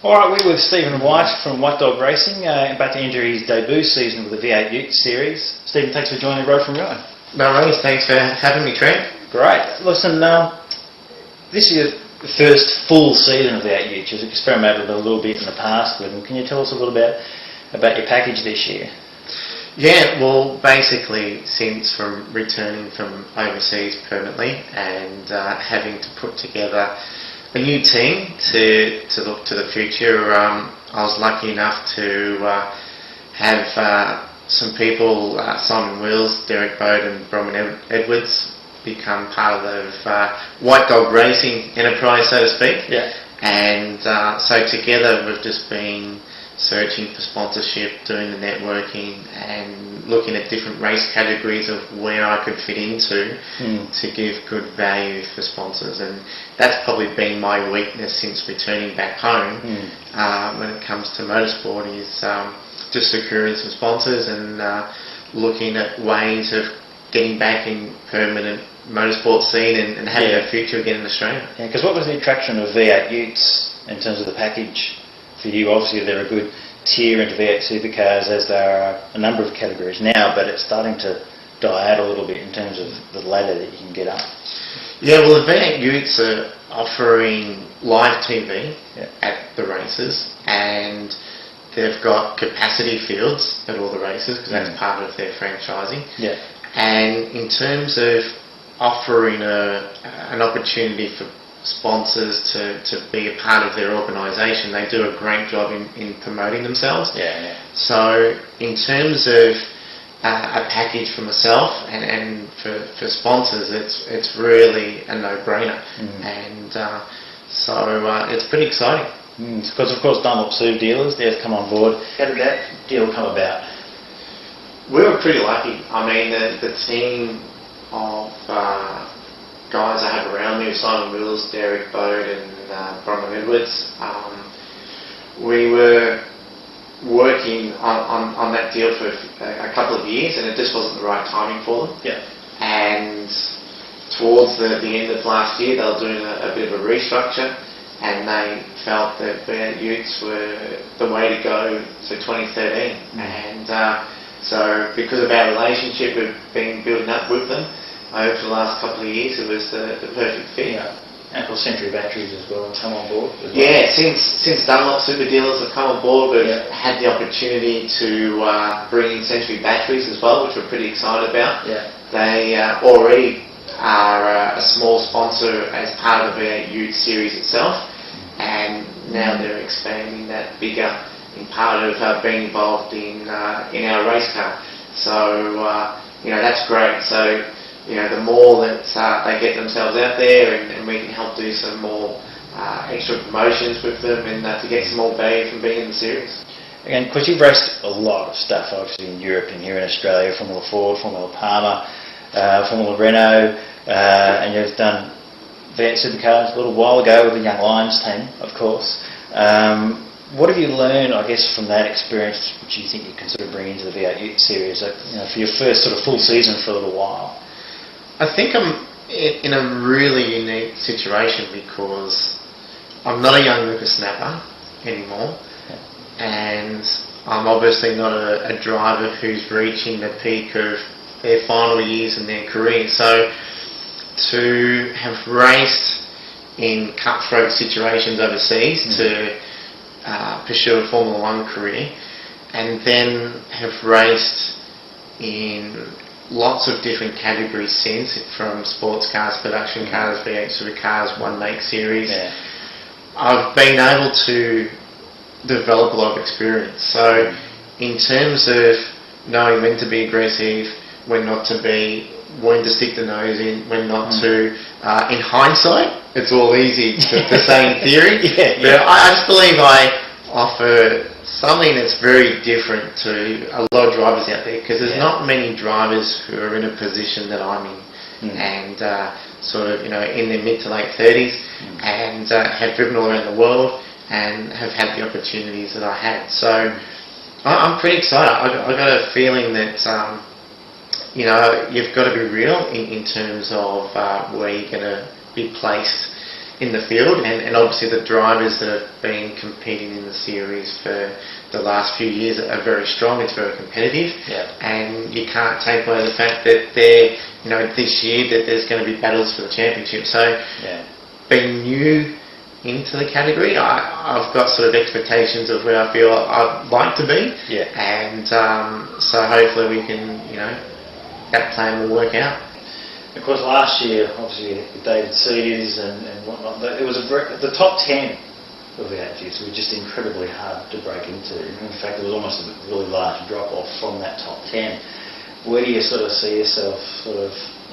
Alright, we're with Stephen White from Whitedog Racing, about to enter his debut season with the V8 Ute series. Stephen, thanks for joining Road from Road. No worries, thanks for having me, Trent. Great. Listen, this is your first full season of the V8 Ute. You've experimented a little bit in the past with them. Can you tell us a little bit about your package this year? Yeah, well, basically, since from returning from overseas permanently and having to put together a new team to look to the future, I was lucky enough to have some people, Simon Wills, Derek Bode and Bronwyn Edwards, become part of Whitedog Racing enterprise, so to speak. Yeah. And so together we've just been searching for sponsorship, doing the networking and looking at different race categories of where I could fit into to give good value for sponsors. And that's probably been my weakness since returning back home when it comes to motorsport, is just securing some sponsors and looking at ways of getting back in permanent motorsport scene and having a future again in Australia. Yeah, because what was the attraction of V8 Utes in terms of the package for you? Obviously they're a good tier into V8 supercars, as there are a number of categories now, but it's starting to die out a little bit in terms of the ladder that you can get up. Yeah, well, the V8 Utes are offering live TV at the races, and they've got capacity fields at all the races because that's part of their franchising. Yeah. And in terms of offering an opportunity for sponsors to be a part of their organisation, they do a great job in promoting themselves. Yeah. So in terms of a package for myself and for sponsors, it's really a no-brainer. And so it's pretty exciting. Because of course Dunlop Super Dealers, they've come on board. How did that deal come about? We were pretty lucky. I mean, the team of guys I have around me, Simon Wills, Derek Bode and Bronwyn Edwards, we were working on that deal for a couple of years, and it just wasn't the right timing for them. Yeah. And towards the end of last year, they were doing a bit of a restructure, and they felt that V8 Utes were the way to go to 2013. And so because of our relationship we've been building up with them over the last couple of years, it was the perfect fit. Yeah. And for Century Batteries as well come on board as well. Yeah, since Dunlop Super Dealers have come on board, we've had the opportunity to bring in Century Batteries as well, which we're pretty excited about. Yeah. They already are a small sponsor as part of the V8 Ute series itself, and now they're expanding that bigger in part of being involved in our race car. So that's great. So the more that they get themselves out there, and we can help do some more extra promotions with them, and to get some more value from being in the series. Again, because you've raced a lot of stuff, obviously in Europe and here in Australia, Formula Ford, Formula Palmer, Formula Renault, and you've done V8 supercars a little while ago with the Young Lions team, of course. What have you learned, I guess, from that experience, which you think you can sort of bring into the V8 Ute series, for your first sort of full season for a little while? I think I'm in a really unique situation because I'm not a young whippersnapper anymore, and I'm obviously not a driver who's reaching the peak of their final years in their career. So to have raced in cutthroat situations overseas, to pursue a Formula One career, and then have raced in lots of different categories since, from sports cars, production cars, V8 supercars, one make series. Yeah. I've been able to develop a lot of experience. So in terms of knowing when to be aggressive, when not to be, when to stick the nose in, when not to, in hindsight, it's all easy to say in theory. But I just believe I offer something that's very different to a lot of drivers out there, because there's not many drivers who are in a position that I'm in, and sort of in their mid to late 30s, and have driven all around the world and have had the opportunities that I had. So I'm pretty excited. I got a feeling that you've got to be real in terms of where you're going to be placed in the field, and obviously the drivers that have been competing in the series for the last few years are very strong. It's very competitive, and you can't take away the fact that they're, this year that there's going to be battles for the championship. So being new into the category, I've got sort of expectations of where I feel I'd like to be, and so hopefully we can, that plan will work out. Of course, last year, obviously, with David Seeders and whatnot, it was the top 10 of the V8 Utes were just incredibly hard to break into. In fact, there was almost a really large drop-off from that top 10. Where do you sort of see yourself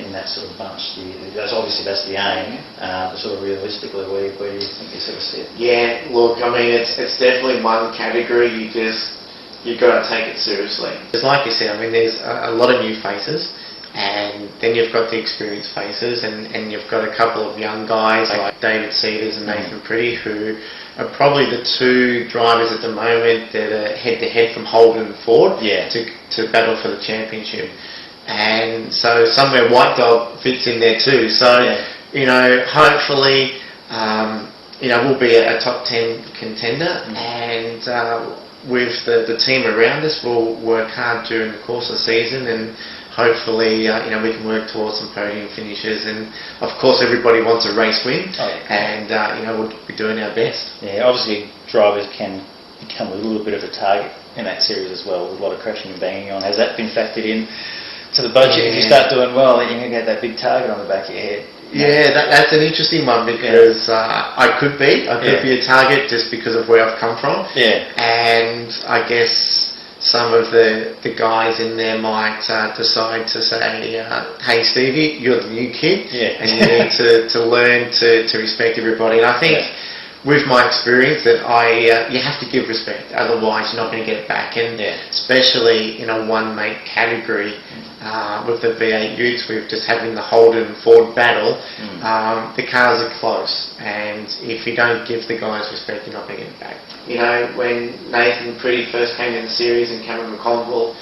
in that sort of bunch? Obviously, that's the aim, but sort of realistically, where do you think you sort of see it? Yeah, look, I mean, it's definitely one category you've got to take it seriously. Because like you said, I mean, there's a lot of new faces, and then you've got the experienced faces, and you've got a couple of young guys like David Seeders and Nathan Pretty, who are probably the two drivers at the moment that are head-to-head from Holden and Ford to battle for the championship. And so somewhere Whitedog fits in there too. So, hopefully, we'll be a top 10 contender, and with the team around us, we'll work hard during the course of the season, and hopefully, we can work towards some podium finishes. And of course, everybody wants a race win, and we'll be doing our best. Yeah, obviously, drivers can become a little bit of a target in that series as well, with a lot of crashing and banging on. Has that been factored in to the budget? If you start doing well, then you're going to get that big target on the back of your head. Yeah, that's an interesting one, because I could be a target just because of where I've come from. And I guess some of the guys in there might decide to say, hey Stevie, you're the new kid, and you need to learn to respect everybody. And I think with my experience that you have to give respect, otherwise you're not going to get it back. And especially in a one-mate category, with the V8 Utes, with just having the Holden Ford battle, the cars are close, and if you don't give the guys respect, you're not going to get it back. When Nathan Pretty first came in the series and Cameron McConville,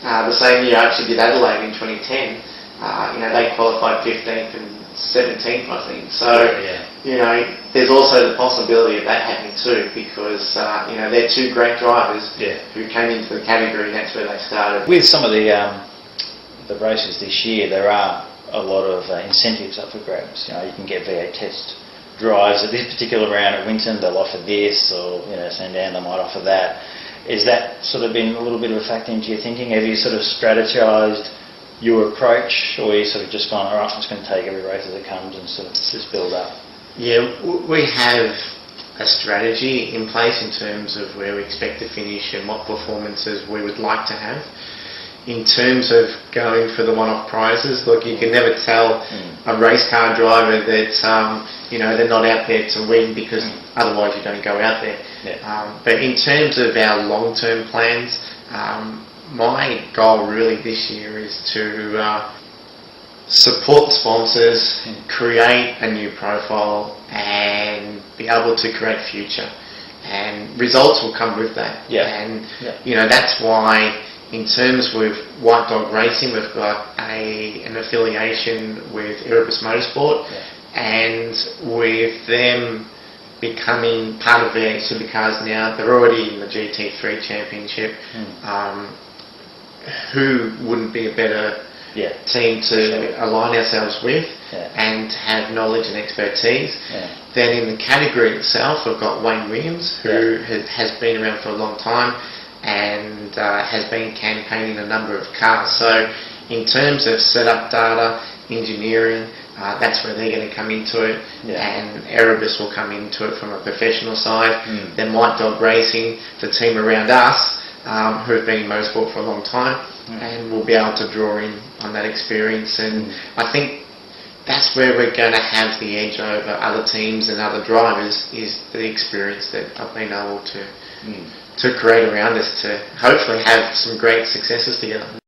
the same year I actually did Adelaide in 2010, they qualified 15th and 17th, I think. So, there's also the possibility of that happening too, because, they're two great drivers who came into the category, and that's where they started. With some of the races this year, there are a lot of incentives up for grabs. You can get V8 test drives at this particular round at Winton, they'll offer this, or Sandown, they might offer that. Is that sort of been a little bit of a factor into your thinking? Have you sort of strategised your approach, or are you sort of just gone, alright, I'm just going to take every race as it comes and sort of just build up? Yeah, we have a strategy in place in terms of where we expect to finish and what performances we would like to have. In terms of going for the one-off prizes, look, you can never tell a race car driver that they're not out there to win, because otherwise you don't go out there. But in terms of our long-term plans, my goal really this year is to support sponsors, create a new profile, and be able to create future. And results will come with that. And that's why, in terms with Whitedog Racing, we've got an affiliation with Erebus Motorsport, and with them becoming part of V8 Supercars now, they're already in the GT3 Championship. Who wouldn't be a better team to align ourselves with and have knowledge and expertise? Then in the category itself, we've got Wayne Williams, who has been around for a long time, and has been campaigning a number of cars. So in terms of setup data, engineering, that's where they're going to come into it, and Erebus will come into it from a professional side. Then Whitedog Racing, the team around us, who have been in motorsport for a long time, and we'll be able to draw in on that experience. And I think that's where we're going to have the edge over other teams and other drivers, is the experience that I've been able to create around us to hopefully have some great successes together.